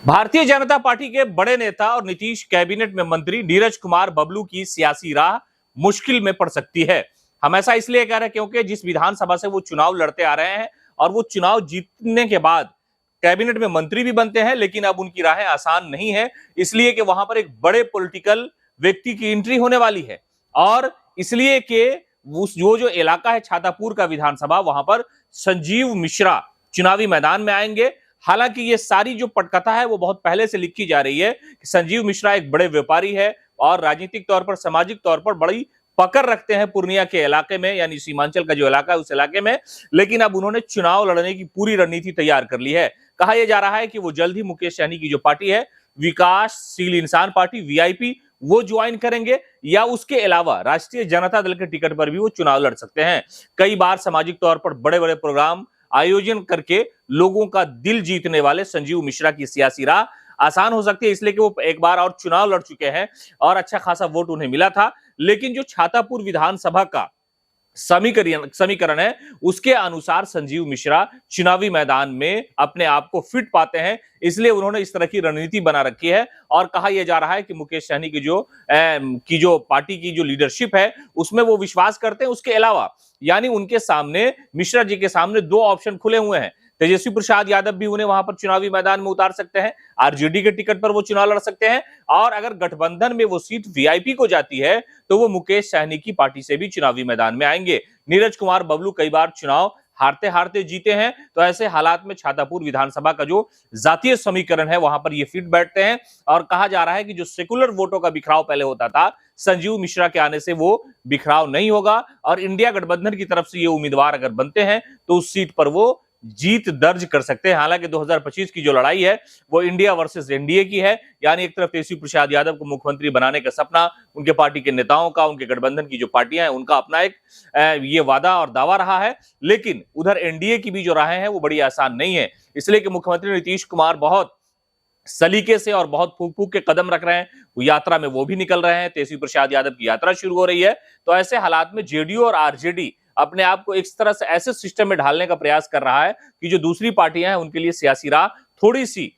Bharatiya Janata party के बड़े नेता और नीतीश कैबिनेट में मंत्री नीरज कुमार बबलू की सियासी राह मुश्किल में पड़ सकती है। हम ऐसा इसलिए कह रहे हैं क्योंकि जिस विधानसभा से वो चुनाव लड़ते आ रहे हैं और वो चुनाव जीतने के बाद कैबिनेट में मंत्री भी बनते हैं, लेकिन अब उनकी राहें आसान नहीं है, इसलिए कि वहां पर एक बड़े पॉलिटिकल व्यक्ति की एंट्री होने वाली है। और इसलिए कि जो इलाका है छातापुर का विधानसभा, वहां पर संजीव मिश्रा चुनावी मैदान में आएंगे। हालांकि ये सारी जो पटकथा है वो बहुत पहले से लिखी जा रही है कि संजीव मिश्रा एक बड़े व्यापारी है और राजनीतिक तौर पर, सामाजिक तौर पर बड़ी पकड़ रखते हैं पूर्णिया के इलाके में, यानी सीमांचल का जो इलाका है उस इलाके में। लेकिन अब उन्होंने चुनाव लड़ने की पूरी रणनीति तैयार कर ली है। कहा यह जा रहा है कि वो जल्द ही मुकेश सहनी की जो पार्टी है, विकासशील इंसान पार्टी वीआईपी, वो ज्वाइन करेंगे या उसके अलावा राष्ट्रीय जनता दल के टिकट पर भी वो चुनाव लड़ सकते हैं। कई बार सामाजिक तौर पर बड़े बड़े प्रोग्राम आयोजन करके लोगों का दिल जीतने वाले संजीव मिश्रा की सियासी राह आसान हो सकती है, इसलिए कि वो एक बार और चुनाव लड़ चुके हैं और अच्छा खासा वोट उन्हें मिला था। लेकिन जो छातापुर विधानसभा का समीकरण है उसके अनुसार संजीव मिश्रा चुनावी मैदान में अपने आप को फिट पाते हैं, इसलिए उन्होंने इस तरह की रणनीति बना रखी है। और कहा यह जा रहा है कि मुकेश सहनी की जो पार्टी की जो लीडरशिप है उसमें वो विश्वास करते हैं। उसके अलावा यानी उनके सामने, मिश्रा जी के सामने दो ऑप्शन खुले हुए हैं। तेजस्वी प्रसाद यादव भी उन्हें वहां पर चुनावी मैदान में उतार सकते हैं, आरजेडी के टिकट पर वो चुनाव लड़ सकते हैं, और अगर गठबंधन में वो सीट वीआईपी को जाती है तो वो मुकेश सहनी की पार्टी से भी चुनावी मैदान में आएंगे। नीरज कुमार बबलू कई बार चुनाव हारते हारते जीते हैं, तो ऐसे हालात में छातापुर विधानसभा का जो जातीय समीकरण है वहां पर ये फिट बैठते हैं। और कहा जा रहा है कि जो सेकुलर वोटों का बिखराव पहले होता था, संजीव मिश्रा के आने से वो बिखराव नहीं होगा और इंडिया गठबंधन की तरफ से ये उम्मीदवार अगर बनते हैं तो उस सीट पर वो जीत दर्ज कर सकते हैं। हालांकि 2025 की जो लड़ाई है वो इंडिया वर्सेस एनडीए की है, यानी एक तरफ तेजस्वी प्रसाद यादव को मुख्यमंत्री बनाने का सपना उनके पार्टी के नेताओं का, उनके गठबंधन की जो पार्टियां हैं उनका अपना एक ये वादा और दावा रहा है। लेकिन उधर एनडीए की भी जो राहें हैं वो बड़ी आसान नहीं है, इसलिए कि मुख्यमंत्री नीतीश कुमार बहुत सलीके से और बहुत फूक फूक के कदम रख रहे हैं। वो यात्रा में वो भी निकल रहे हैं, तेजस्वी प्रसाद यादव की यात्रा शुरू हो रही है। तो ऐसे हालात में जेडीयू और आरजेडी अपने आप को इस तरह से ऐसे सिस्टम में ढालने का प्रयास कर रहा है कि जो दूसरी पार्टियां हैं उनके लिए सियासी राह थोड़ी सी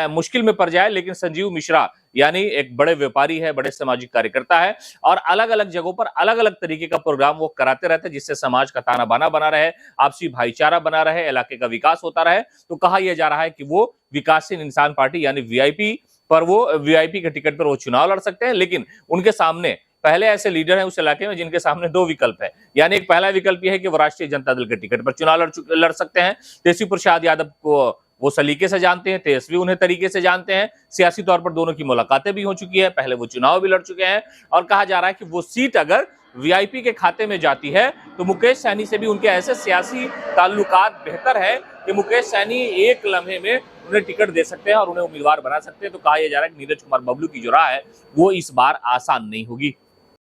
मुश्किल में पड़ जाए। लेकिन संजीव मिश्रा यानी एक बड़े व्यापारी है, बड़े सामाजिक कार्यकर्ता है और अलग अलग जगहों पर अलग अलग तरीके का प्रोग्राम वो कराते रहते हैं, जिससे समाज का ताना बाना बना रहे, आपसी भाईचारा बना रहे, इलाके का विकास होता रहे। तो कहा यह जा रहा है कि वो विकासशील इंसान पार्टी यानी वीआईपी पर, वो वीआईपी के टिकट पर वो चुनाव लड़ सकते हैं। लेकिन उनके सामने पहले ऐसे लीडर हैं उस इलाके में जिनके सामने दो विकल्प है, यानी एक पहला विकल्प यह है कि वो राष्ट्रीय जनता दल के टिकट पर चुनाव लड़ सकते हैं। तेजस्वी प्रसाद यादव को वो सलीके से जानते हैं, तेजस्वी उन्हें तरीके से जानते हैं, सियासी तौर पर दोनों की मुलाकातें भी हो चुकी है, पहले वो चुनाव भी लड़ चुके हैं। और कहा जा रहा है कि वो सीट अगर वीआईपी के खाते में जाती है तो मुकेश सहनी से भी उनके ऐसे सियासी ताल्लुकात बेहतर है कि मुकेश सहनी एक लम्हे में उन्हें टिकट दे सकते हैं और उन्हें उम्मीदवार बना सकते हैं। तो कहा यह जा रहा है कि नीरज कुमार बबलू की जो राह है वो इस बार आसान नहीं होगी।